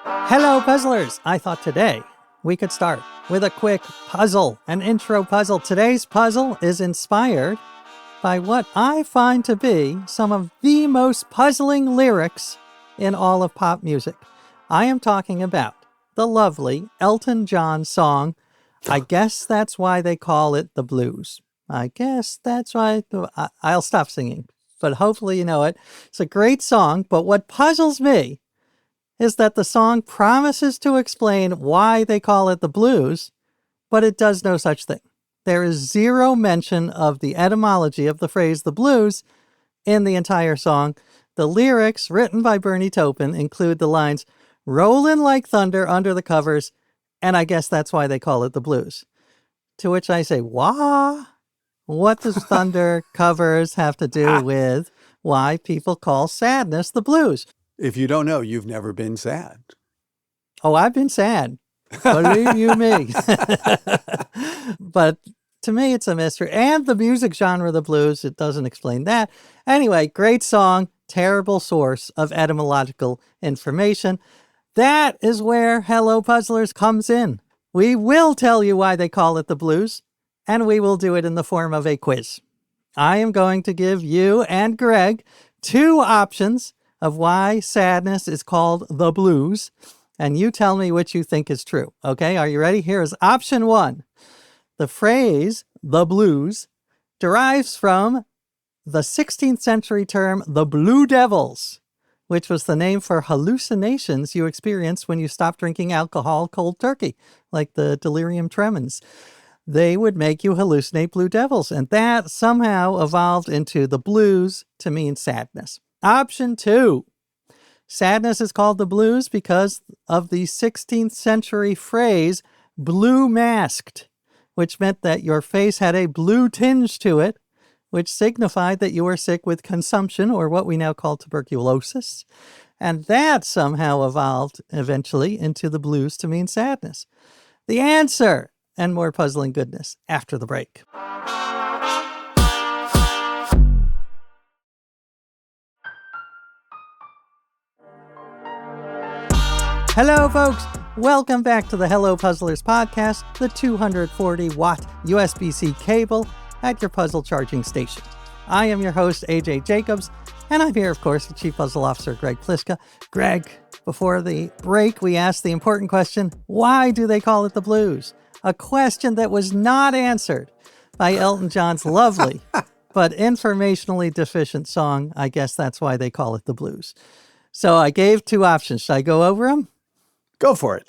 Hello, puzzlers! I thought today we could start with a quick puzzle, an intro puzzle. Today's puzzle is inspired by what I find to be some of the most puzzling lyrics in all of pop music. I am talking about the lovely Elton John song, I Guess That's Why They Call It the Blues. I guess that's why I'll stop singing, but hopefully you know it. It's a great song, but what puzzles me is that the song promises to explain why they call it the blues, but it does no such thing. There is zero mention of the etymology of the phrase the blues in the entire song. The lyrics, written by Bernie Taupin, include the lines, "Rollin' like thunder under the covers, and I guess that's why they call it the blues." To which I say, wah? What does thunder covers have to do with why people call sadness the blues? If you don't know, you've never been sad. Oh, I've been sad. Believe you me. But to me, it's a mystery. And the music genre, the blues, it doesn't explain that. Anyway, great song, terrible source of etymological information. That is where Hello Puzzlers comes in. We will tell you why they call it the blues, and we will do it in the form of a quiz. I am going to give you and Greg two options of why sadness is called the blues, and you tell me which you think is true. Okay, are you ready? Here is option one. The phrase, the blues, derives from the 16th century term, the Blue Devils, which was the name for hallucinations you experienced when you stopped drinking alcohol cold turkey, like the delirium tremens. They would make you hallucinate blue devils, and that somehow evolved into the blues to mean sadness. Option two, sadness is called the blues because of the 16th century phrase, blue masked, which meant that your face had a blue tinge to it, which signified that you were sick with consumption, or what we now call tuberculosis. And that somehow evolved eventually into the blues to mean sadness. The answer, and more puzzling goodness, after the break. Hello, folks. Welcome back to the Hello Puzzlers podcast, the 240-watt USB-C cable at your puzzle charging station. I am your host, AJ Jacobs, and I'm here, of course, with Chief Puzzle Officer Greg Pliska. Greg, before the break, we asked the important question, why do they call it the blues? A question that was not answered by Elton John's lovely but informationally deficient song, I Guess That's Why They Call It the Blues. So I gave two options. Should I go over them? Go for it.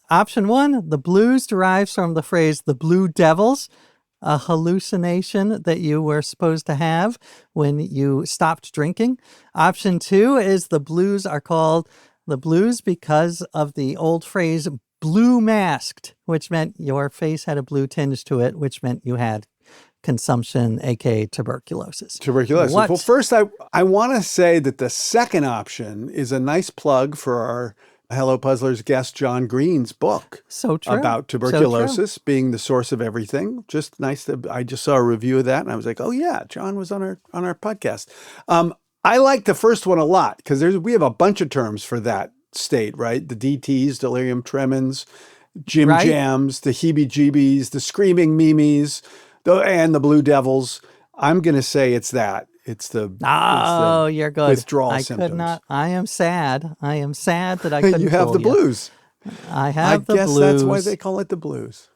Option one, the blues derives from the phrase the Blue Devils, a hallucination that you were supposed to have when you stopped drinking. Option two is the blues are called the blues because of the old phrase blue masked, which meant your face had a blue tinge to it, which meant you had consumption, aka tuberculosis. Well, first, I want to say that the second option is a nice plug for our Hello Puzzlers guest John Green's book. So true. About tuberculosis being the source of everything. Just nice I just saw a review of that and I was like, oh yeah, John was on our podcast. I like the first one a lot because we have a bunch of terms for that state, right? The DTs, delirium tremens, Jim Jams, the heebie-jeebies, the screaming mimes, and the Blue Devils. I'm going to say it's that. It's the you're good. Withdrawal symptoms. Could not. I am sad. I am sad that I couldn't. You have the blues. I have the blues. I guess that's why they call it the blues.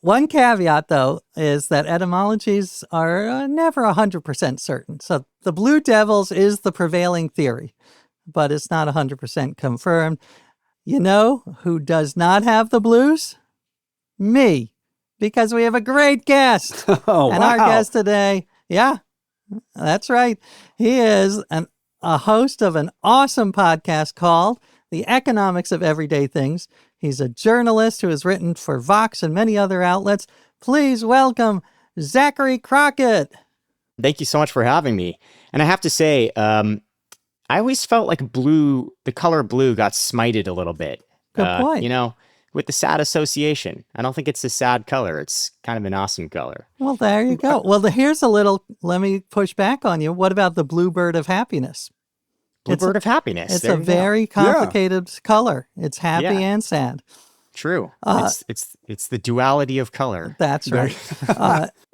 One caveat, though, is that etymologies are never 100% certain. So the Blue Devils is the prevailing theory, but it's not 100% confirmed. You know who does not have the blues? Me, because we have a great guest. And our guest today, that's right. He is a host of an awesome podcast called The Economics of Everyday Things. He's a journalist who has written for Vox and many other outlets. Please welcome Zachary Crockett. Thank you so much for having me. And I have to say, I always felt like the color blue got smited a little bit. Good point. With the sad association. I don't think it's a sad color. It's kind of an awesome color. Well, there you go. Well, here's let me push back on you. What about the bluebird of happiness? Bluebird of happiness. It's There a you go. very complicated color. It's happy Yeah. and sad. True. It's the duality of color. That's right.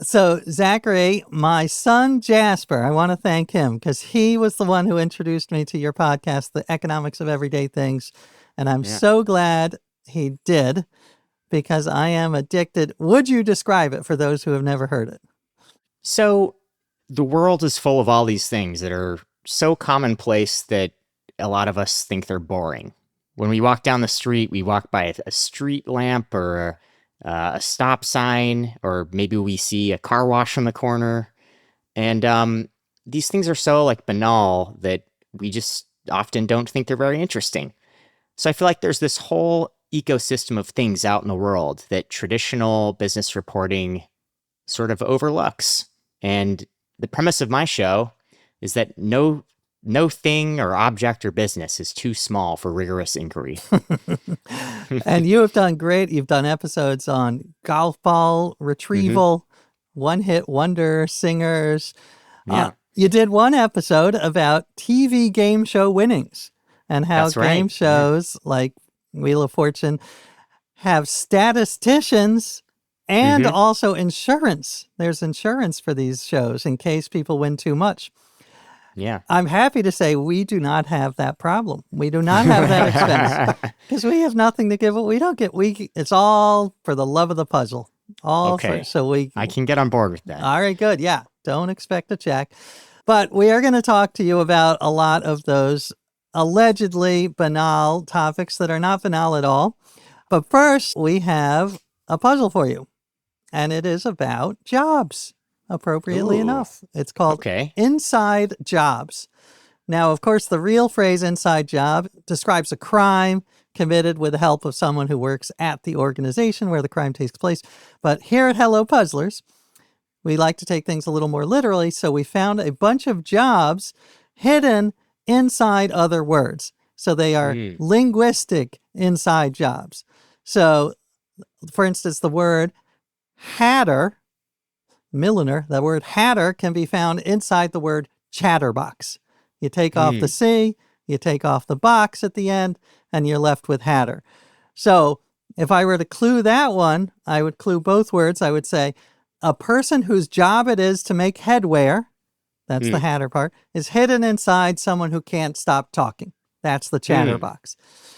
So Zachary, my son Jasper, I want to thank him because he was the one who introduced me to your podcast, The Economics of Everyday Things. And I'm so glad he did because I am addicted. Would you describe it for those who have never heard it? So the world is full of all these things that are so commonplace that a lot of us think they're boring. When we walk down the street, we walk by a street lamp or a stop sign, or maybe we see a car wash on the corner. And these things are so like banal that we just often don't think they're very interesting. So I feel like there's this whole ecosystem of things out in the world that traditional business reporting sort of overlooks. And the premise of my show is that no thing or object or business is too small for rigorous inquiry. And you have done great. You've done episodes on golf ball retrieval, one-hit wonder singers. Yeah. You did one episode about TV game show winnings and how That's right. game shows like Wheel of Fortune have statisticians and also insurance. There's insurance for these shows in case people win too much. Yeah. I'm happy to say we do not have that problem. We do not have that expense because we have nothing to give. We don't get. It's all for the love of the puzzle. All Okay. for I can get on board with that. All right, good. Yeah, don't expect a check. But we are going to talk to you about a lot of those allegedly banal topics that are not banal at all. But first, we have a puzzle for you, and it is about jobs. Appropriately enough, it's called Inside Jobs. Now, of course, the real phrase inside job describes a crime committed with the help of someone who works at the organization where the crime takes place. But here at Hello Puzzlers, we like to take things a little more literally. So we found a bunch of jobs hidden inside other words. So they are linguistic inside jobs. So, for instance, the word hatter, milliner, the word hatter can be found inside the word chatterbox. You take off the C, you take off the box at the end, and you're left with hatter. So if I were to clue that one, I would clue both words. I would say a person whose job it is to make headwear, that's the hatter part, is hidden inside someone who can't stop talking. That's the chatterbox.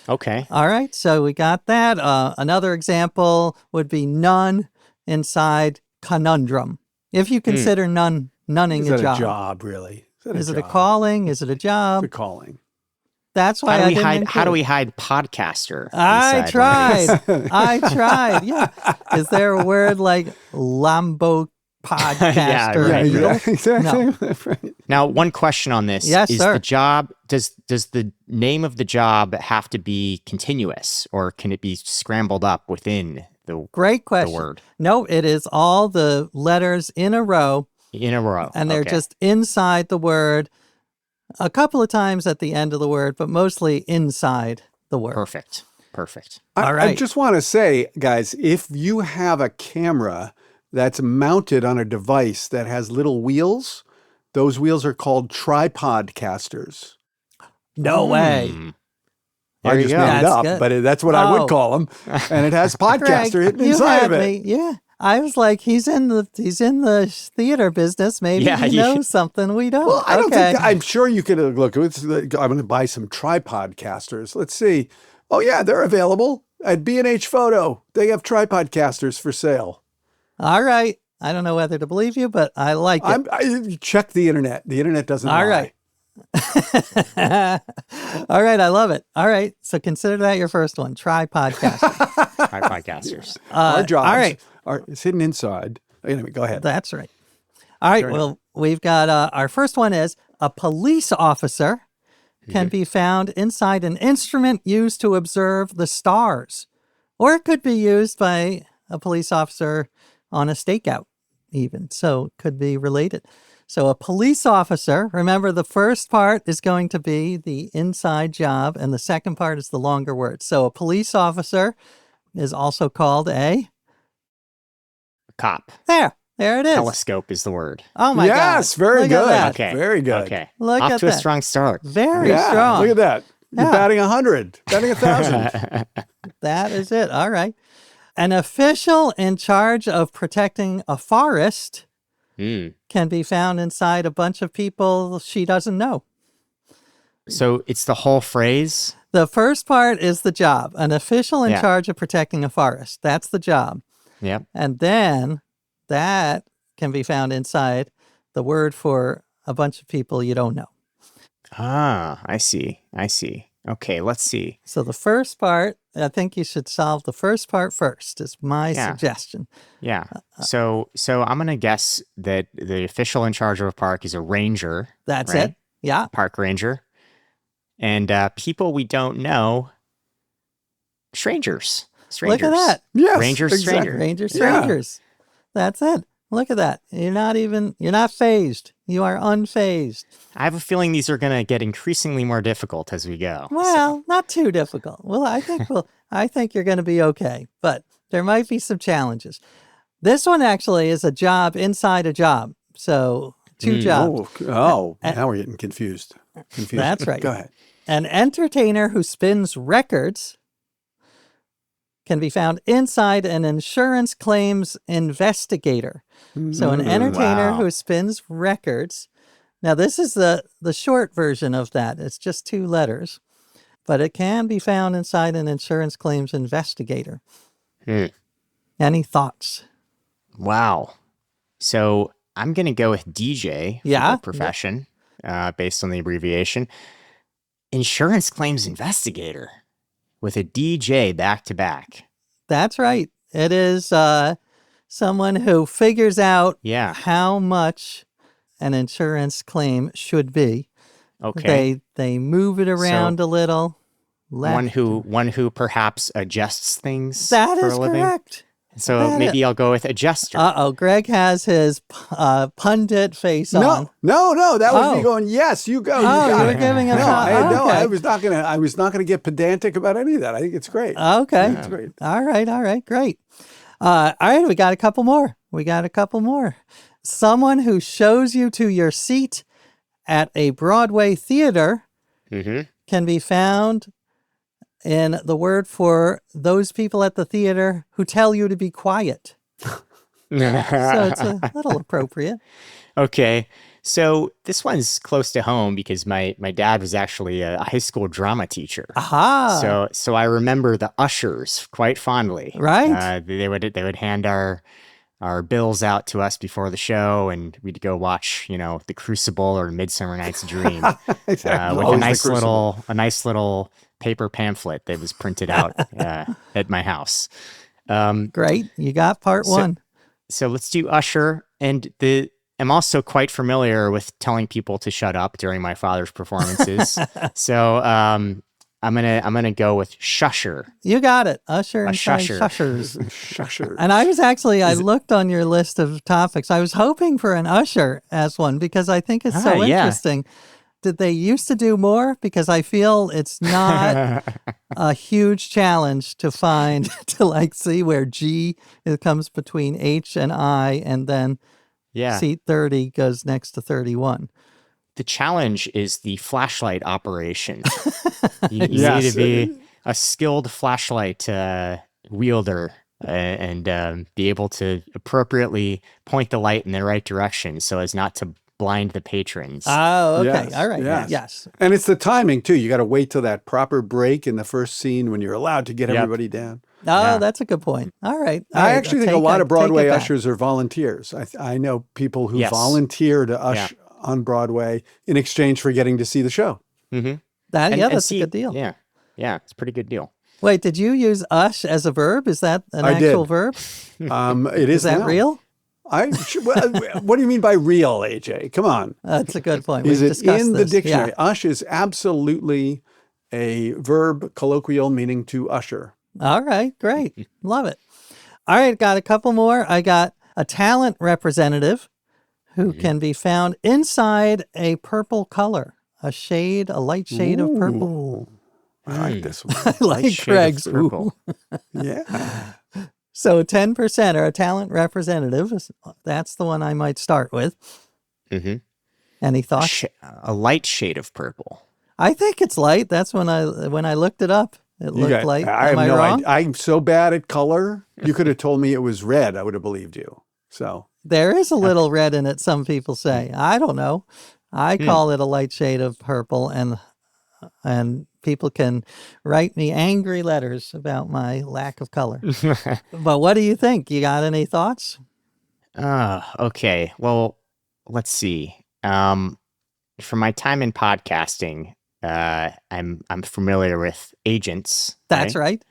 Okay. All right, so we got that. Another example would be none inside conundrum. If you consider nunning Is a that job. a job, really? Is it a calling? Is it a job? It's a calling. That's why I didn't include How do it. we hide podcaster? I inside tried. I tried. Yeah. Is there a word like Lambo podcaster? right. Exactly. Now, one question on this. Yes, is sir. the job, does the name of the job have to be continuous, or can it be scrambled up within the Great question. word? No, it is all the letters in a row, In a row. and they're just inside the word a couple of times at the end of the word, but mostly inside the word. Perfect. All right. I just want to say, guys, if you have a camera that's mounted on a device that has little wheels, those wheels are called tripod casters. No way. There I you just go. made it That's up, good. but that's what I would call them. And it has podcaster Greg, hidden you inside had of it. me. Yeah. I was like, he's in the theater business. Maybe he knows something we don't. Well, I don't think I'm sure you could look. I'm going to buy some tripod casters. Let's see. Oh yeah, they're available at B&H Photo. They have tripod casters for sale. All right. I don't know whether to believe you, but I like it. I check the internet. The internet doesn't lie. All right. All right. I love it. All right. So consider that your first one. Try podcasting. Podcasters. Our jobs all right. it's hidden inside. Anyway, go ahead. That's right. All right. Well, we've got our first one is a police officer can be found inside an instrument used to observe the stars, or it could be used by a police officer on a stakeout even. So it could be related. So a police officer, remember the first part is going to be the inside job and the second part is the longer word. So a police officer is also called a Cop. there. There it is. Telescope is the word. Oh my God. Yes, very Look at good. that. Okay. Very good. Okay. Look Off at to a that. strong start. Very Yeah, strong. look at that. You're Yeah. batting 100, batting 1,000. That is it. All right. An official in charge of protecting a forest can be found inside a bunch of people she doesn't know. So it's the whole phrase? The first part is the job. An official in Yeah. charge of protecting a forest. That's the job. Yep. And then that can be found inside the word for a bunch of people you don't know. Ah, I see. Okay, let's see. So the first part, I think you should solve the first part first, is my Yeah. suggestion. Yeah. So I'm going to guess that the official in charge of a park is a ranger. That's right? it. Yeah. Park ranger. And people we don't know, strangers. Look at that. Yes, Rangers, exactly. stranger. Rangers, Yeah. strangers. That's it. Look at that. You're not phased. You are unfazed. I have a feeling these are going to get increasingly more difficult as we go. Well, not too difficult. Well, I think you're going to be okay, but there might be some challenges. This one actually is a job inside a job. So 2 jobs. Now we're getting confused. That's right. Go ahead. An entertainer who spins records can be found inside an insurance claims investigator. So an entertainer Wow. who spins records. Now this is the short version of that. It's just 2 letters, but it can be found inside an insurance claims investigator. Any thoughts? Wow. So I'm going to go with DJ for Yeah. the profession, based on the abbreviation. Insurance claims investigator with a DJ back to back. That's right. It is someone who figures out Yeah. how much an insurance claim should be. Okay. They move it around a little. One who perhaps adjusts things That for is a living. correct. So maybe I'll go with adjuster. Uh-oh, Greg has his pundit face on. No, that was Oh. me going, yes, you go. Oh, you got you were it. giving him No, okay. I was not gonna get pedantic about any of that. I think it's great. Okay. It's great. All right, great. All right, we got a couple more. Someone who shows you to your seat at a Broadway theater can be found in the word for those people at the theater who tell you to be quiet. So it's a little appropriate. Okay. So this one's close to home because my dad was actually a high school drama teacher. Aha. So I remember the ushers quite fondly. Right. They would hand our bills out to us before the show, and we'd go watch, The Crucible or Midsummer Night's Dream with Always the Crucible. a nice little paper pamphlet that was printed out at my house. Great. You got part one. So let's do usher, and I'm also quite familiar with telling people to shut up during my father's performances. So I'm gonna go with shusher. You got it. Usher and shusher. shushers. Shusher. And I was actually, I looked on your list of topics. I was hoping for an usher as one because I think it's so yeah. interesting. Did they used to do more? Because I feel it's not a huge challenge to find, to see where G, it comes between H and I, and then seat 30 goes next to 31. The challenge is the flashlight operation. You Yes. need to be a skilled flashlight wielder and be able to appropriately point the light in the right direction so as not to blind the patrons. Oh, okay. Yes, All right. yes. Yes. And it's the timing too. You got to wait till that proper break in the first scene when you're allowed to get Yep. everybody down. Oh, that's a good point. All right. All I right, actually I'll think a take lot it- of take Broadway it back. ushers are volunteers. I know people who Yes. volunteer to usher on Broadway in exchange for getting to see the show. Mm-hmm. That's a good deal. Yeah, it's a pretty good deal. Wait, did you use ush as a verb? Is that an I did. actual verb? It Is that now. real? What do you mean by real, AJ? Come on. That's a good point. Is We've it discussed in the this. dictionary? Yeah. Ush is absolutely a verb colloquial meaning to usher. All right, great. Love it. All right, got a couple more. I got a talent representative who can be found inside a purple color, a light shade of purple. Ooh, I like this one. I like shade of Greg's purple. ooh. Yeah. So 10% are a talent representative. That's the one I might start with. Mm-hmm. Any thoughts? A light shade of purple. I think it's light. That's when I looked it up. It looked light. I have Am I no wrong? idea. I'm so bad at color. You could have told me it was red. I would have believed you. So There is a little red in it, some people say. I don't know. I call it a light shade of purple, and people can write me angry letters about my lack of color. But what do you think? You got any thoughts? Okay. Well, let's see. From my time in podcasting, I'm familiar with agents. That's right.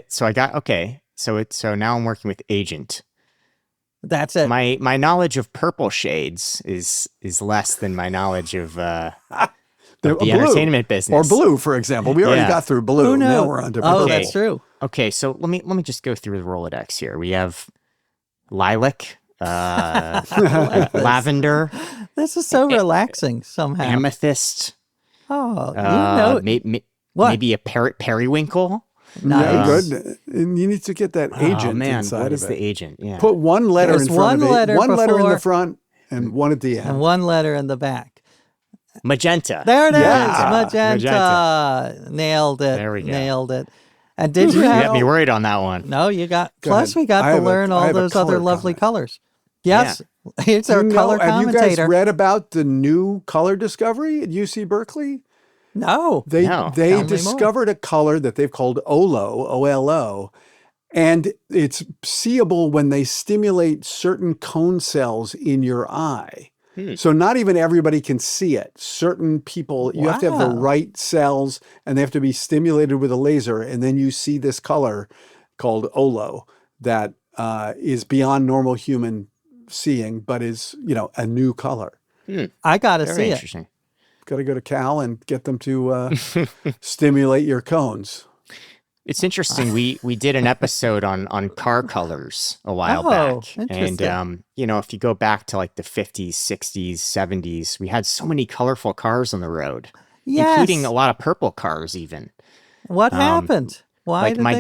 So I got okay. So now I'm working with agent. That's it. My knowledge of purple shades is less than my knowledge of the blue, entertainment business. or blue, for example. We already got through blue. Who Now knows? we're on to Oh, purple. that's true. Okay, so let me just go through the Rolodex here. We have lilac, lavender, This is so relaxing somehow. amethyst. Oh, you know. What? Maybe a periwinkle. Nice. Yeah, good. And you need to get that agent Oh man, inside what of is it. the agent? Yeah. Put one letter There's in front one of it. letter One letter in the before- front and one at the end. And one letter in the back. Magenta. There it is. Yeah. Magenta. Nailed it. There we go. Nailed it. And did you You have got me worried on that one. No, you got. Go Plus, ahead. we got I to have a- learn I all have a those other color lovely comment. colors. Yes, he's our You know, color have you commentator. guys read about the new color discovery at UC Berkeley? No, They No. they Tell me more. discovered a color that they've called OLO, OLO, and it's seeable when they stimulate certain cone cells in your eye. So not even everybody can see it. Certain people, you have to have the Wow. right cells, and they have to be stimulated with a laser, and then you see this color called OLO that is beyond normal human seeing, but is a new color. I got to Very see it. interesting. Got to go to Cal and get them to stimulate your cones. It's interesting. We did an episode on car colors a while Oh, back. interesting. And if you go back to like the 50s, 60s, 70s, we had so many colorful cars on the road, Yes. including a lot of purple cars even. What happened? Why Like did my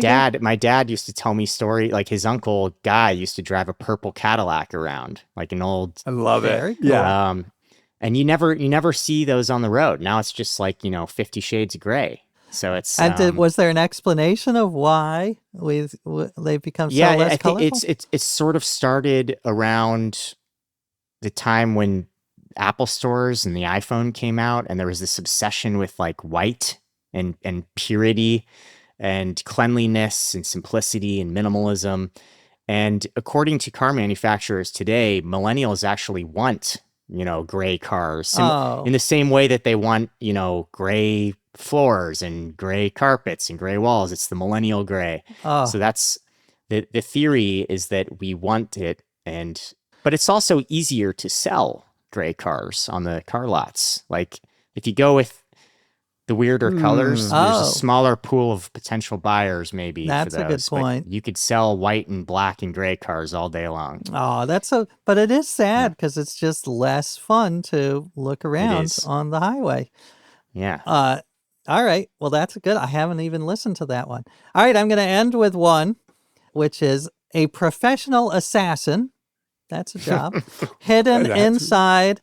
they dad used to tell me story, like his uncle Guy used to drive a purple Cadillac around, like an old I love Very it. cool. Yeah. and you never see those on the road. Now it's just like, 50 shades of gray. So it's And was there an explanation of why they've become so yeah, less I think colorful? it's sort of started around the time when Apple stores and the iPhone came out, and there was this obsession with like white and purity and cleanliness and simplicity and minimalism. And according to car manufacturers today, millennials actually want, gray cars in the same way that they want, gray floors and gray carpets and gray walls. It's the millennial gray. Oh, So that's the theory is that we want it, but it's also easier to sell gray cars on the car lots. Like if you go with the weirder colors, there's Oh. a smaller pool of potential buyers maybe. That's for a good those, but point. You could sell white and black and gray cars all day long. that's so. But it is sad because it's just less fun to look around is. on the highway. Yeah. All right. Well, that's good. I haven't even listened to that one. All right. I'm going to end with one, which is a professional assassin. That's a job. Hidden That's- inside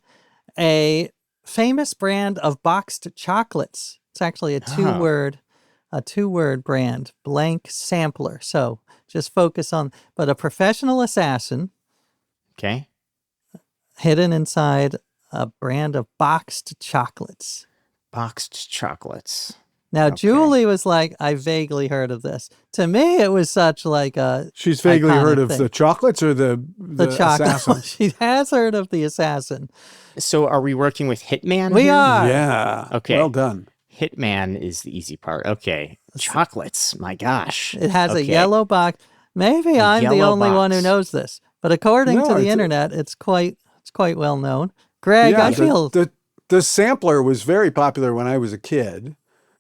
a famous brand of boxed chocolates. It's actually a two-word brand, blank sampler. So just focus on, but a professional assassin Okay. hidden inside a brand of boxed chocolates. Boxed chocolates. Now, Okay. Julie was like, I vaguely heard of this. To me, it was such like a She's vaguely iconic heard of thing. the chocolates or the chocolate. assassin. She has heard of the assassin. So are we working with Hitman? We here? are. Yeah. Okay. Well done. Hitman is the easy part. Okay. Chocolates. My gosh. It has a Okay. yellow box. Maybe A I'm the yellow only one who box. knows this, but according No, to the it's a- internet, it's quite well known. Greg, Yeah, I feel the sampler was very popular when I was a kid.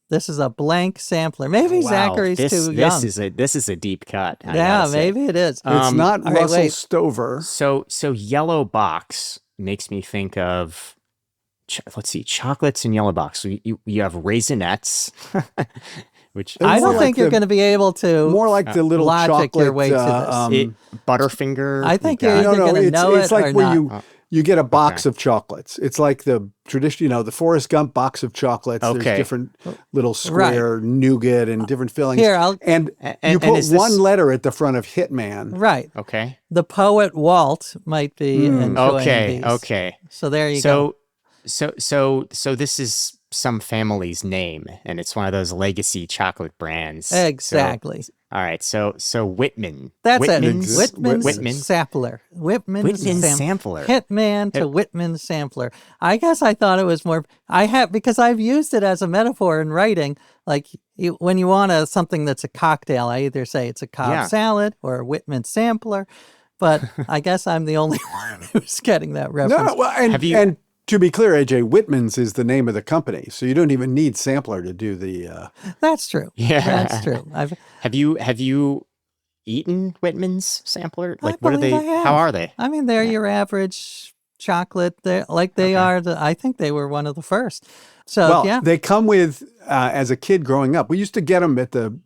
this is a blank sampler. Maybe Wow, Zachary's too young. This is a deep cut. I Yeah, gotta say. maybe it is. It's Um, not all right, Russell wait. Stover. So yellow box makes me think of let's see, chocolates in yellow box. So you have Raisinets, which I more don't think like you're the- going to be able to More like the little logic chocolate. your way to this. Butterfinger. I think we've you're got- either gonna know it's it like or where not. you get a box of chocolates. It's like the tradition, the Forrest Gump box of chocolates. Okay. There's different little square nougat and different fillings. Here, and and you put is this- one letter at the front of Hitman. Right. Okay. The poet Walt might be enjoying Okay. these. Okay. So there you go. So this is some family's name, and it's one of those legacy chocolate brands. So- Exactly. all right. So Whitman. That's Whitman's, it. Whitman's Whitman. sampler. Whitman's sampler. Hitman to Whitman sampler. I guess I thought it was more. Because I've used it as a metaphor in writing. Like when you want something that's a cocktail, I either say it's a Cobb salad or a Whitman sampler. But I guess I'm the only one who's getting that reference. No, well, and to be clear, AJ, Whitman's is the name of the company, so you don't even need sampler to do the. That's true. Yeah. That's true. Have you eaten Whitman's sampler? Like, what are believe they? I have. How are they? I mean, they're your average chocolate. They are. I think they were one of the first. So Well, yeah, they come with, as a kid growing up, we used to get them at the,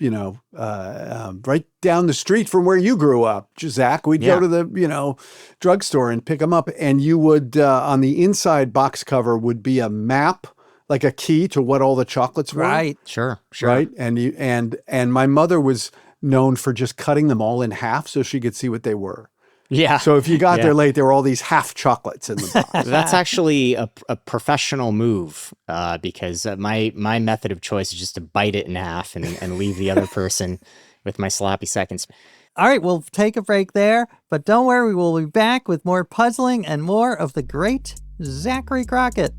right down the street from where you grew up, Zach. We'd go to the, drugstore and pick them up. And you would, on the inside box cover would be a map, like a key to what all the chocolates were. right. Sure. Right. And my mother was known for just cutting them all in half so she could see what they were. Yeah. So if you got there late, there were all these half chocolates in the box. That's actually a professional move because my method of choice is just to bite it in half and leave the other person with my sloppy seconds. All right, we'll take a break there, but don't worry, we'll be back with more puzzling and more of the great Zachary Crockett.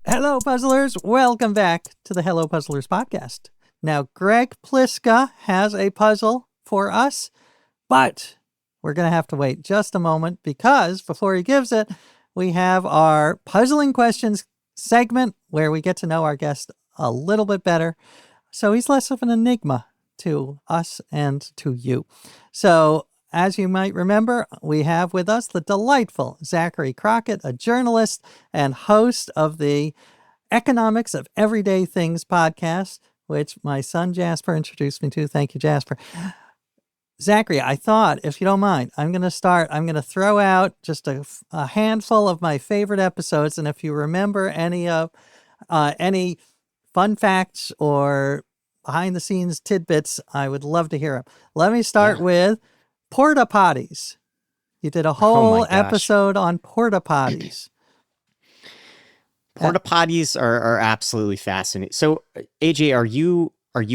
Hello, puzzlers. Welcome back to the Hello Puzzlers podcast. Now, Greg Pliska has a puzzle for us, but we're going to have to wait just a moment because before he gives it, we have our puzzling questions segment where we get to know our guest a little bit better. So he's less of an enigma to us and to you. So as you might remember, we have with us the delightful Zachary Crockett, a journalist and host of the Economics of Everyday Things podcast, which my son Jasper introduced me to. Thank you, Jasper. Zachary, I thought, if you don't mind, I'm going to throw out just a handful of my favorite episodes. And if you remember any fun facts or behind the scenes tidbits, I would love to hear them. Let me start with porta potties. You did a whole episode on porta potties. Porta potties are absolutely fascinating. So, AJ, are you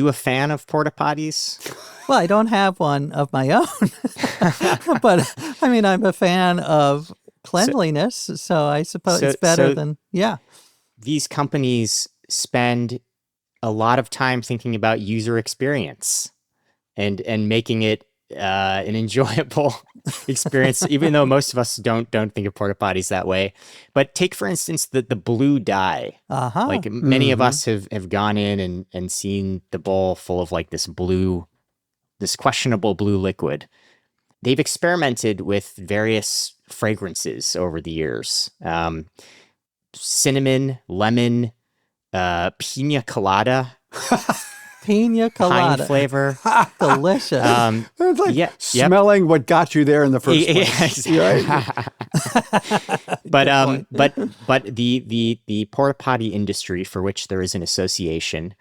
a fan of porta potties? Well, I don't have one of my own, but I mean, I'm a fan of cleanliness, so I suppose it's better than, These companies spend a lot of time thinking about user experience and making it an enjoyable experience, even though most of us don't think of porta potties that way. But take, for instance, the blue dye. Like many of us have gone in and seen the bowl full of like this questionable blue liquid. They've experimented with various fragrances over the years. Cinnamon, lemon, pina colada. Pina colada. Pine flavor. Delicious. It's like smelling what got you there in the first place. But the porta potty industry, for which there is an association,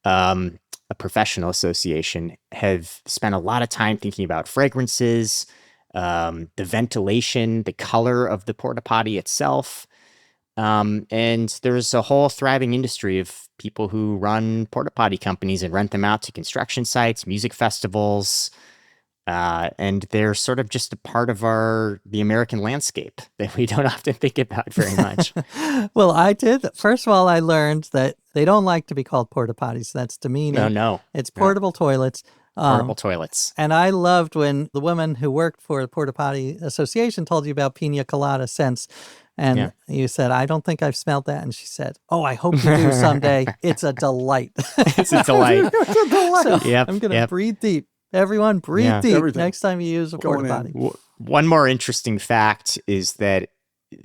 a professional association, have spent a lot of time thinking about fragrances, the ventilation, the color of the porta potty itself. And there's a whole thriving industry of people who run porta potty companies and rent them out to construction sites, music festivals, and they're sort of just a part of the American landscape that we don't often think about very much. Well, I did. First of all, I learned that they don't like to be called porta potties. That's demeaning. No. It's portable toilets. Portable toilets. And I loved when the woman who worked for the Porta Potty Association told you about pina colada scents. And you said, I don't think I've smelled that. And she said, oh, I hope you do someday. It's a delight. It's a delight. It's a delight. Yep, I'm going to breathe deep. Everyone, breathe deep next time you use a porta potty. One more interesting fact is that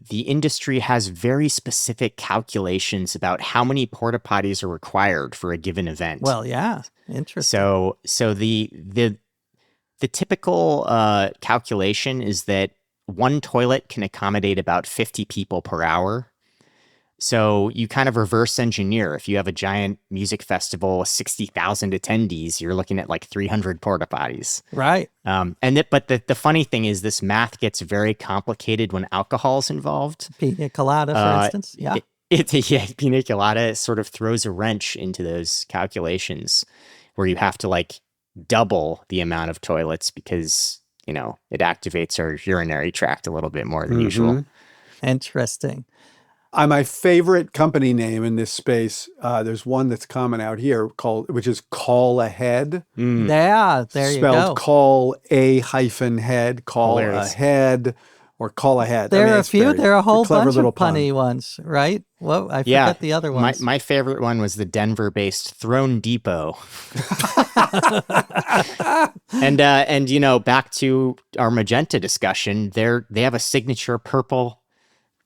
the industry has very specific calculations about how many porta potties are required for a given event. Well, yeah, interesting. So the typical calculation is that one toilet can accommodate about 50 people per hour. So you kind of reverse engineer. If you have a giant music festival with 60,000 attendees, you're looking at like 300 porta potties. Right. But the funny thing is this math gets very complicated when alcohol is involved. Pina colada, for instance. Yeah. Pina colada sort of throws a wrench into those calculations where you have to like double the amount of toilets because, it activates our urinary tract a little bit more than usual. Interesting. My favorite company name in this space, there's one that's common out here which is Call Ahead. Yeah, there you go. Spelled call head, call Hilarious. ahead, or call ahead. There are a few. There are a whole bunch little of punny ones, right? Well, I forget the other ones. My favorite one was the Denver-based Throne Depot. and back to our magenta discussion, they have a signature purple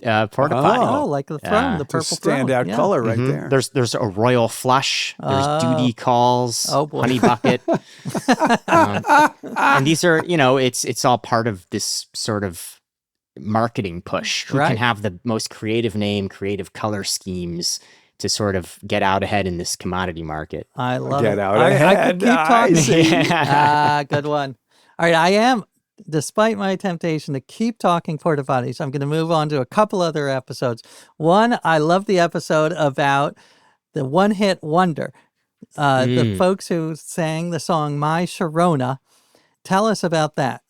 porta potty. Oh, like the throne, the purple throne. Standout color right there. There's a royal flush. There's duty calls. Oh, boy. Honey bucket. And these are, it's all part of this sort of marketing push. Who can have the most creative name, creative color schemes to sort of get out ahead in this commodity market. I love Get it. out I ahead. could keep talking. I Good one. All right, I am. Despite my temptation to keep talking porta potties, I'm going to move on to a couple other episodes. One, I love the episode about the one-hit wonder, the folks who sang the song My Sharona. Tell us about that.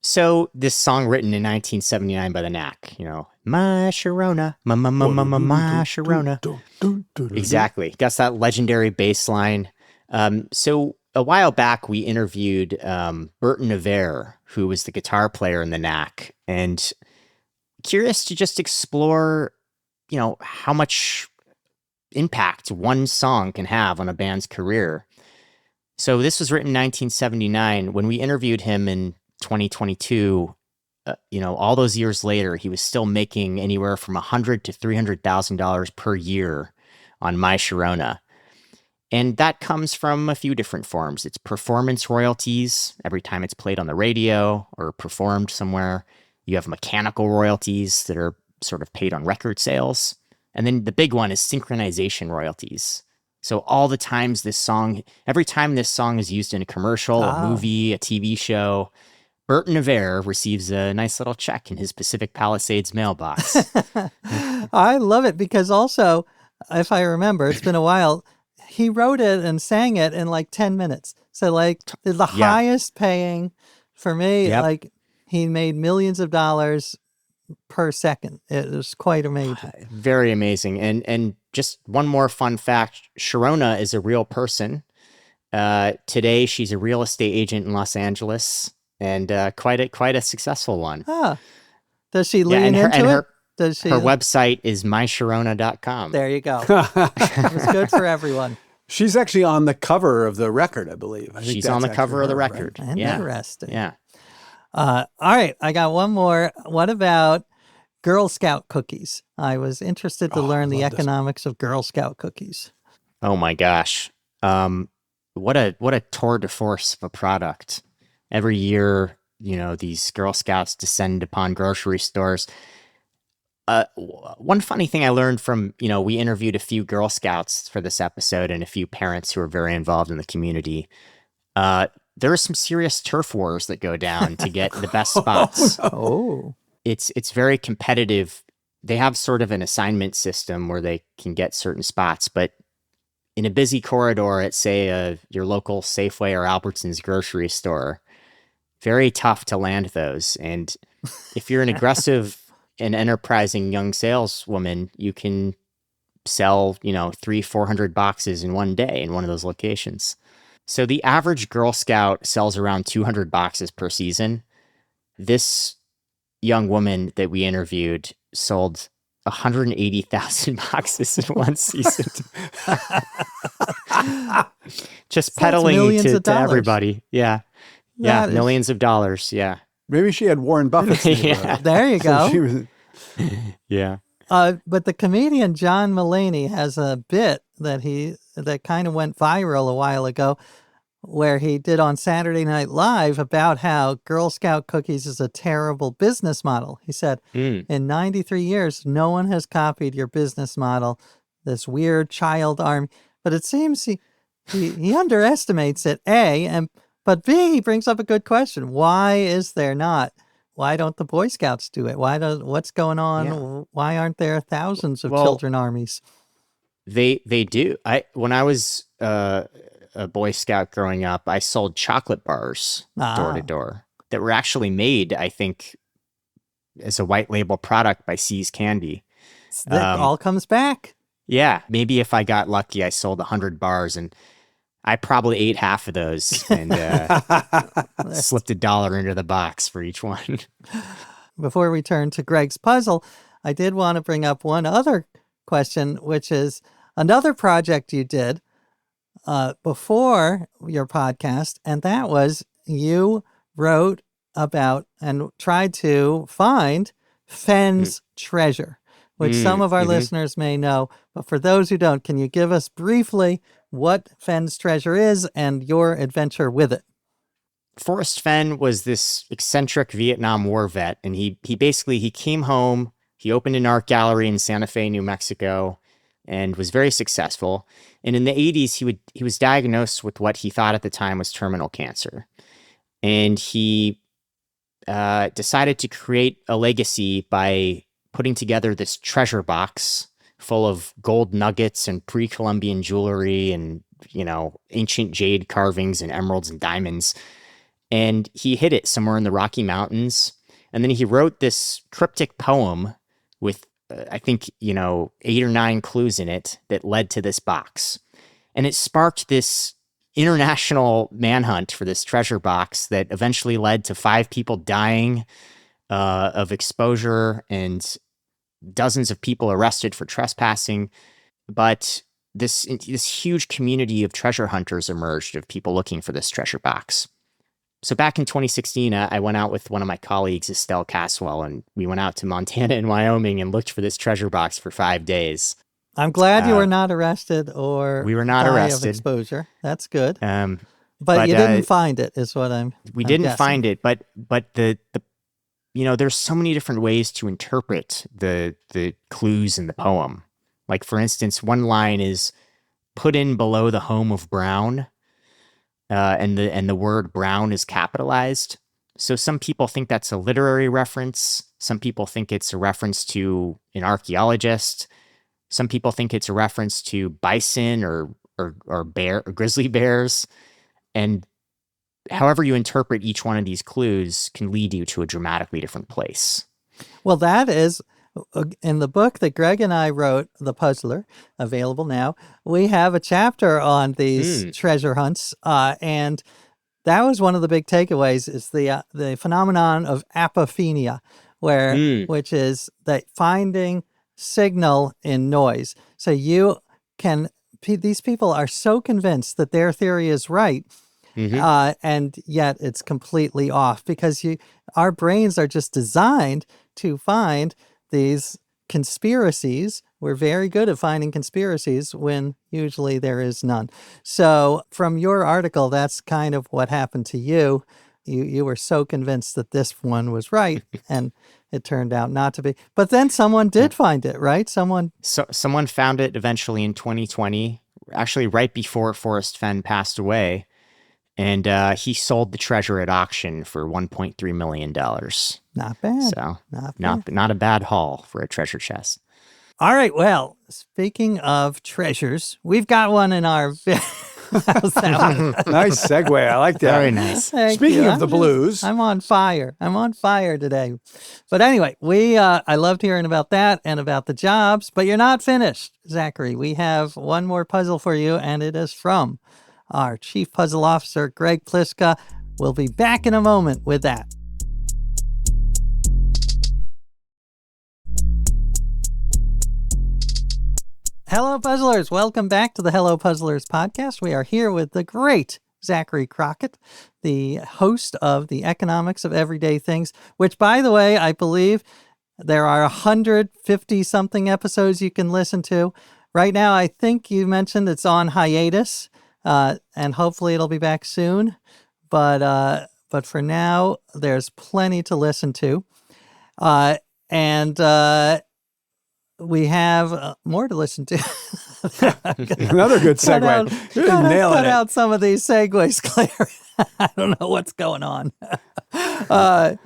So this song written in 1979 by the Knack, My Sharona, my Sharona. Exactly. Got that legendary bass line. So a while back, we interviewed Burton Aver, who was the guitar player in the Knack, and curious to just explore, how much impact one song can have on a band's career. So this was written in 1979. When we interviewed him in 2022, all those years later, he was still making anywhere from $100,000 to $300,000 per year on My Sharona. And that comes from a few different forms. It's performance royalties every time it's played on the radio or performed somewhere. You have mechanical royalties that are sort of paid on record sales. And then the big one is synchronization royalties. So all the times every time this song is used in a commercial, a movie, a TV show, Burton Aver receives a nice little check in his Pacific Palisades mailbox. I love it because also, if I remember, it's been a while, he wrote it and sang it in like 10 minutes. So like the highest paying for me, like he made millions of dollars per second. It was quite amazing. Very amazing. And just one more fun fact, Sharona is a real person. Today, she's a real estate agent in Los Angeles and quite a successful one. Does she lean into it? Does she? Her website is mysharona.com. There you go. It was good for everyone. She's actually on the cover of the record, I believe. She's on the cover of the record. Right? Interesting. Yeah. All right. I got one more. What about Girl Scout cookies? I was interested to learn the economics of Girl Scout cookies. Oh my gosh. What a tour de force of a product. Every year, these Girl Scouts descend upon grocery stores. One funny thing I learned from, we interviewed a few Girl Scouts for this episode and a few parents who are very involved in the community. There are some serious turf wars that go down to get the best spots. It's very competitive. They have sort of an assignment system where they can get certain spots, but in a busy corridor at, say, your local Safeway or Albertsons grocery store, very tough to land those. And if you're an aggressive and enterprising young saleswoman, you can sell, 300-400 boxes in one day in one of those locations. So the average Girl Scout sells around 200 boxes per season. This young woman that we interviewed sold 180,000 boxes in one season. Just peddling to everybody. Yeah. Yeah, millions of dollars. Yeah. Maybe she had Warren Buffett's neighborhood. Yeah. There you So go. she was, Yeah. But the comedian John Mulaney has a bit that kind of went viral a while ago, where he did on Saturday Night Live about how Girl Scout cookies is a terrible business model. He said, Mm. in 93 years, no one has copied your business model, this weird child army. But it seems he underestimates it, A, but B, he brings up a good question. Why is there not? Why don't the Boy Scouts do it? What's going on? Yeah. Why aren't there thousands of Well, children armies? They do. When I was a Boy Scout growing up, I sold chocolate bars door to door that were actually made, I think, as a white label product by See's Candy. That all comes back. Yeah, maybe if I got lucky, I sold 100 bars, and I probably ate half of those and slipped $1 into the box for each one. Before we turn to Greg's puzzle, I did want to bring up one other question, which is another project you did before your podcast, and that was you wrote about and tried to find Fenn's treasure, which some of our listeners may know. But for those who don't, can you give us briefly what Fenn's treasure is and your adventure with it? Forrest Fenn was this eccentric Vietnam War vet, and he came home, he opened an art gallery in Santa Fe, New Mexico, and was very successful. And in the 80s, he was diagnosed with what he thought at the time was terminal cancer. And he decided to create a legacy by putting together this treasure box full of gold nuggets and pre-Columbian jewelry and, ancient jade carvings and emeralds and diamonds. And he hid it somewhere in the Rocky Mountains. And then he wrote this cryptic poem with, I think, 8 or 9 clues in it that led to this box. And it sparked this international manhunt for this treasure box that eventually led to 5 people dying of exposure and dozens of people arrested for trespassing. But this huge community of treasure hunters emerged, of people looking for this treasure box. So back in 2016, I went out with one of my colleagues, Estelle Caswell, and we went out to Montana and Wyoming and looked for this treasure box for 5 days. I'm glad you were not arrested or we were not arrested. Of exposure. That's good. But you didn't find it, is what we I'm didn't guessing. find it, but the there's so many different ways to interpret the clues in the poem. Like, for instance, one line is put in below the home of Brown. And the word brown is capitalized. So some people think that's a literary reference. Some people think it's a reference to an archaeologist. Some people think it's a reference to bison or bear or grizzly bears. And however you interpret each one of these clues can lead you to a dramatically different place. Well, that is in the book that Greg and I wrote, The Puzzler, available now. We have a chapter on these treasure hunts, and that was one of the big takeaways, is the phenomenon of apophenia, which is that finding signal in noise. So these people are so convinced that their theory is right, and yet it's completely off, because our brains are just designed to find these conspiracies. We're very good at finding conspiracies when usually there is none. So from your article, that's kind of what happened to you. You were so convinced that this one was right, and it turned out not to be. But then someone did find it, right? Someone found it eventually in 2020, actually right before Forrest Fenn passed away. And he sold the treasure at auction for $1.3 million. Not bad. So not a bad haul for a treasure chest. All right. Well, speaking of treasures, we've got one in our... How's that one? Nice segue. I like that. Very nice. Speaking of the blues. I'm on fire. I'm on fire today. But anyway, I loved hearing about that and about the jobs, but you're not finished, Zachary. We have one more puzzle for you, and it is from our Chief Puzzle Officer, Greg Pliska. We'll be back in a moment with that. Hello, Puzzlers. Welcome back to the Hello Puzzlers podcast. We are here with the great Zachary Crockett, the host of The Economics of Everyday Things, which, by the way, I believe there are 150-something episodes you can listen to. Right now, I think you mentioned it's on hiatus, and hopefully it'll be back soon. But for now, there's plenty to listen to. And we have more to listen to. Another good segue. You're really nailing cut it. out some of these segues, Claire. I don't know what's going on. But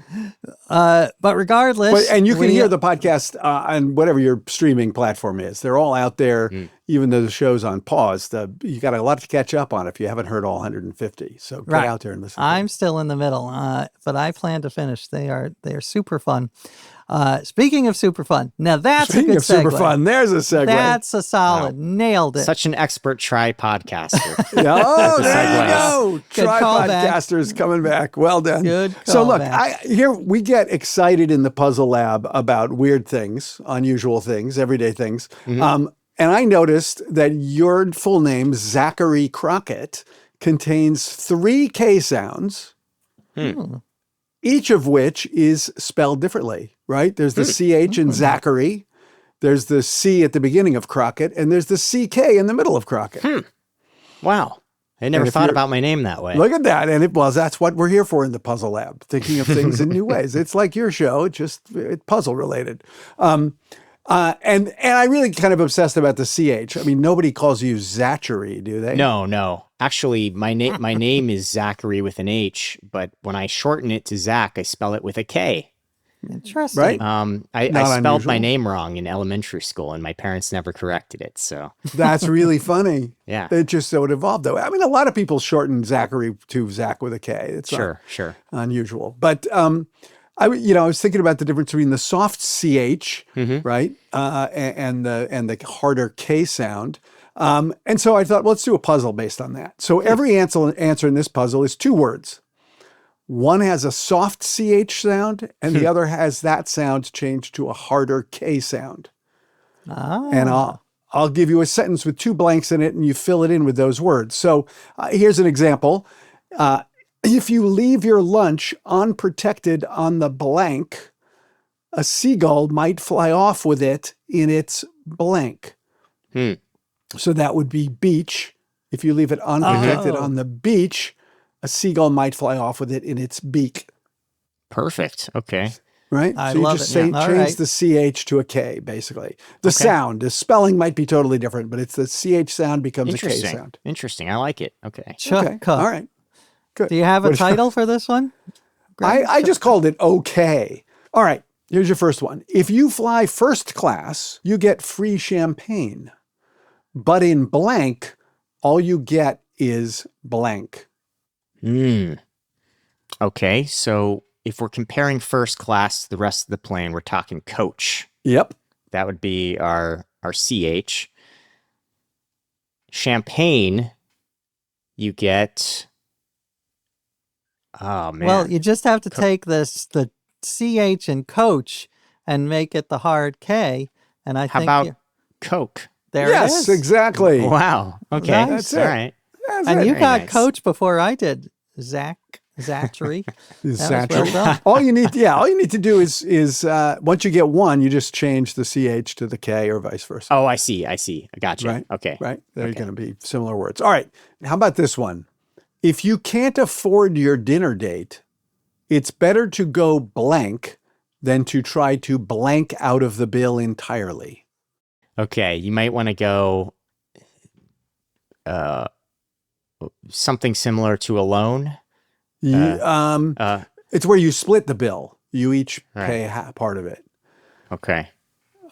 regardless. And you can hear the podcast on whatever your streaming platform is. They're all out there, even though the show's on pause. You got a lot to catch up on if you haven't heard all 150. So get out there and listen. I'm still in the middle, but I plan to finish. They are super fun. Speaking of super fun, now that's a good segue. Speaking of super fun, there's a segue. That's a solid. Wow. Nailed it. Such an expert try-podcaster. Oh, there you go. Good Tripodcasters coming back. Well done. Good So look, callback. here we get excited in the puzzle lab about weird things, unusual things, everyday things. And I noticed that your full name, Zachary Crockett, contains 3 K sounds, each of which is spelled differently, right? There's the CH in Zachary. There's the C at the beginning of Crockett, and there's the CK in the middle of Crockett. Wow. I never thought about my name that way. Look at that. And that's what we're here for in the Puzzle Lab, thinking of things in new ways. It's like your show, it's puzzle related. And I really kind of obsessed about the CH. I mean, nobody calls you Zachary, do they? No. Actually, my name is Zachary with an H, but when I shorten it to Zach, I spell it with a K. Interesting. Right? I spelled unusual. my name wrong in elementary school, and my parents never corrected it. So That's really funny. Yeah. It just so it evolved that way. I mean, a lot of people shorten Zachary to Zach with a K. It's sure. unusual. But I was thinking about the difference between the soft CH, right, and the harder K sound. And so I thought, well, let's do a puzzle based on that. So every answer in this puzzle is 2 words. One has a soft CH sound, and the other has that sound changed to a harder K sound. And I'll give you a sentence with 2 blanks in it, and you fill it in with those words. So here's an example. If you leave your lunch unprotected on the blank, a seagull might fly off with it in its blank. So that would be beach. If you leave it unprotected on the beach, a seagull might fly off with it in its beak. Perfect. Okay. Right? I so you love just it. Yeah. change the CH to a K, basically. The sound, the spelling might be totally different, but it's the CH sound becomes a K sound. Interesting. I like it. Okay. Okay. All right. Good. Do you have a title for this one? I just called it okay. All right. Here's your first one. If you fly first class, you get free champagne. But in blank, all you get is blank. Okay, so if we're comparing first class to the rest of the plane, we're talking coach. Yep. That would be our CH. Champagne, you get... Oh, man. Well, you just have to take the CH in coach and make it the hard K. And How about Coke? There it is. Yes, exactly. Wow. Okay. Nice. That's All it. right. That's And it. you Very got nice. coach before I did, Zachary. Zachary. Well done. all you need to do is once you get one, you just change the CH to the K or vice versa. Oh, I see. I gotcha. Right. Okay. Right. They're going to be similar words. All right. How about this one? If you can't afford your dinner date, it's better to go blank than to try to blank out of the bill entirely. Okay. You might want to go something similar to a loan. It's where you split the bill. You each pay part of it. Okay.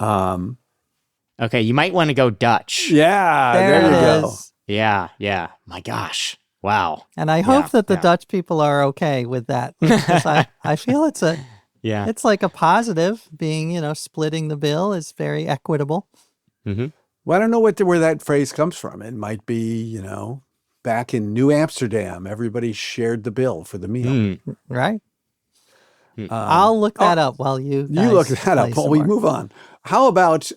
Okay. You might want to go Dutch. Yeah, there you go. is. Yeah. My gosh. Wow. And I hope that the Dutch people are okay with that. Because I feel it's like a positive being, splitting the bill is very equitable. Mm-hmm. Well, I don't know where that phrase comes from. It might be, back in New Amsterdam, everybody shared the bill for the meal. Right? I'll look that up while you look that up while we move on. How about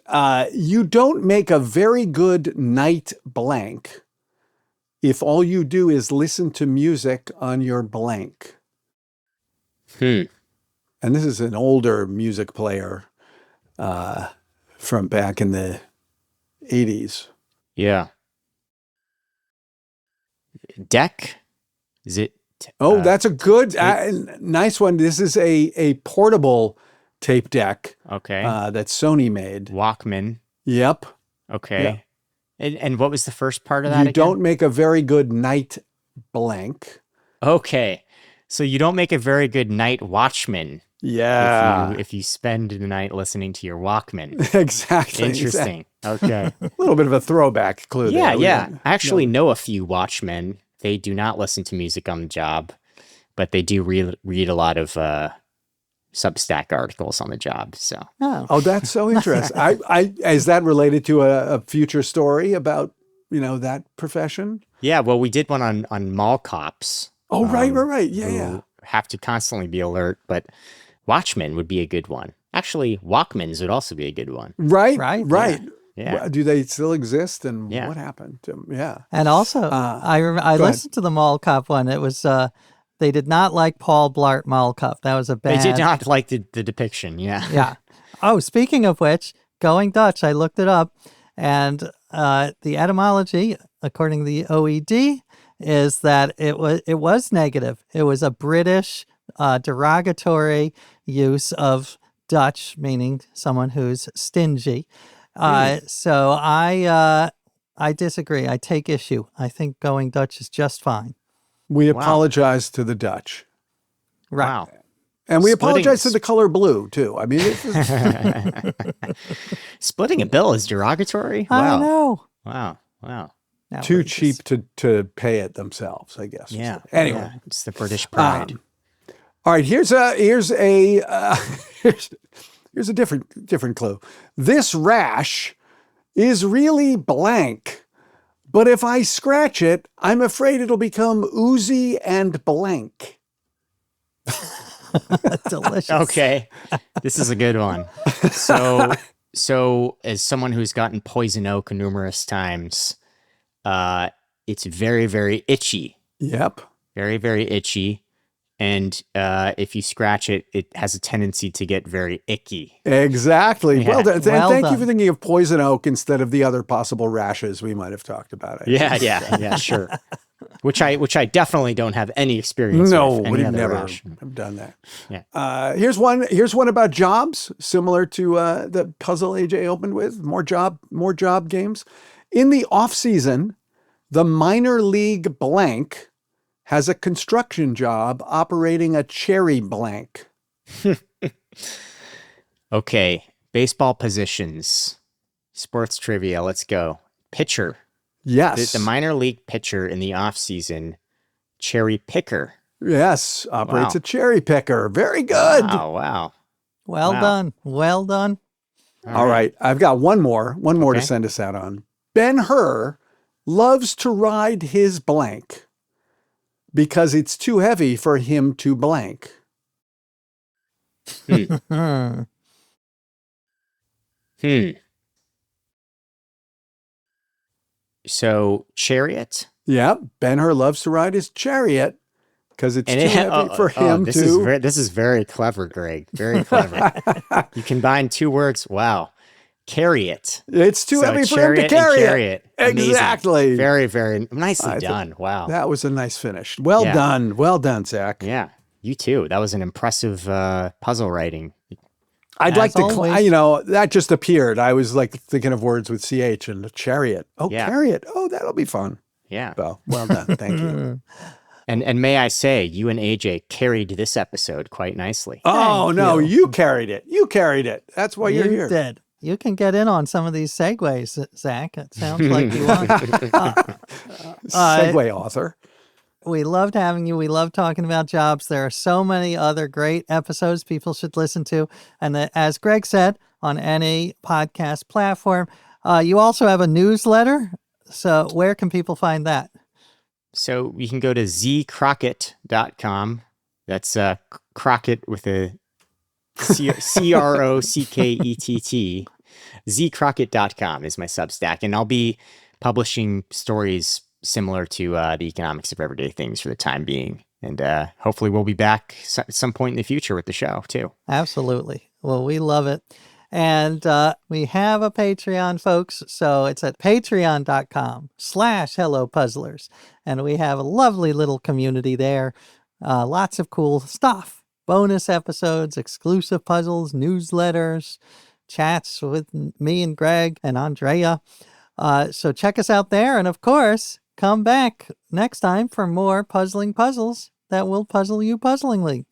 you don't make a very good night blank if all you do is listen to music on your blank? And this is an older music player from back in the 80s. Yeah. Deck? Is it? Oh, that's a good, nice one. This is a portable tape deck. Okay. That Sony made. Walkman. Yep. Okay. Yeah. And what was the first part of that You again? don't make a very good night blank. Okay. So you don't make a very good night watchman. Yeah. If you spend the night listening to your Walkman. Exactly. Interesting. Okay. A little bit of a throwback clue Yeah, there. yeah. I actually know a few watchmen. They do not listen to music on the job, but they do read a lot of Substack articles on the job. So. Oh, that's so interesting. Is that related to a future story about, that profession? Yeah, well, we did one on mall cops. Oh, right. Yeah, who have to constantly be alert, but watchmen would be a good one. Actually, Walkmans would also be a good one. Right. Yeah. Do they still exist, and Yeah. what happened to them? Yeah. And also, I listened to the Mall Cop one. It was they did not like Paul Blart Mall Cop. That was a bad. They did not like the depiction. Yeah. Yeah. Oh, speaking of which, going Dutch, I looked it up, and the etymology, according to the OED, is that it was negative. It was a British derogatory use of Dutch, meaning someone who's stingy. So I disagree. I take issue. I think going Dutch is just fine. We apologize to the Dutch. Right. Wow. And we apologize to the color blue, too. I mean, Splitting a bill is derogatory? I Wow. know. Wow. too Outrageous. cheap to pay it themselves, I guess. Yeah. Anyway. Yeah. It's the British pride. All right, here's a different clue. This rash is really blank, but if I scratch it, I'm afraid it'll become oozy and blank. Delicious. Okay. This is a good one. So as someone who's gotten poison oak numerous times, it's very, very itchy. Yep. Very, very itchy. And if you scratch it, it has a tendency to get very icky. Exactly. Yeah. Well done. And Well thank you done. for thinking of poison oak instead of the other possible rashes we might have talked about. Yeah, sure. Which I definitely don't have any experience No, with. Any would have other never rash. have done that. Yeah. Here's one about jobs, similar to the puzzle AJ opened with. More job games. In the off season, the minor league blank has a construction job operating a cherry blank. Okay, baseball positions, sports trivia. Let's go. Pitcher. Yes. The minor league pitcher in the off season, cherry picker. Yes. Operates Wow. a cherry picker. Very good. Wow. Well Wow. done. Well done. All right. I've got one more to Okay. send us out on. Ben-Hur loves to ride his blank because it's too heavy for him to blank. Hmm. So chariot. Yep. Ben-Hur loves to ride his chariot because it's too heavy for him this to. This is very clever, Greg. Very clever. You combine two words. Wow. Carry it. It's too So heavy for him to chariot and carry chariot. it. Amazing. Exactly. Very, very nicely I done. Wow. That was a nice finish. Well Yeah. done. Well done, Zach. Yeah. You too. That was an impressive puzzle writing. I'd As like to, always. that just appeared. I was like thinking of words with CH and a chariot. Oh, Yeah. chariot. Oh, that'll be fun. Yeah. So well done. Thank you. And may I say, you and AJ carried this episode quite nicely. Oh, Thank no, you. you carried it. You carried it. That's why you're You here. did. You can get in on some of these segues, Zach. It sounds like you want. Segway author. We loved having you. We love talking about jobs. There are so many other great episodes people should listen to. And as Greg said, on any podcast platform, you also have a newsletter. So where can people find that? So you can go to zcrockett.com. That's Crockett with a Crockett. zcrockett.com is my Substack. And I'll be publishing stories similar to the economics of everyday things for the time being. And hopefully we'll be back at some point in the future with the show, too. Absolutely. Well, we love it. And we have a Patreon, folks. So it's at patreon.com/HelloPuzzlers. And we have a lovely little community there. Lots of cool stuff. Bonus episodes, exclusive puzzles, newsletters, chats with me and Greg and Andrea. So check us out there. And of course, come back next time for more puzzling puzzles that will puzzle you puzzlingly.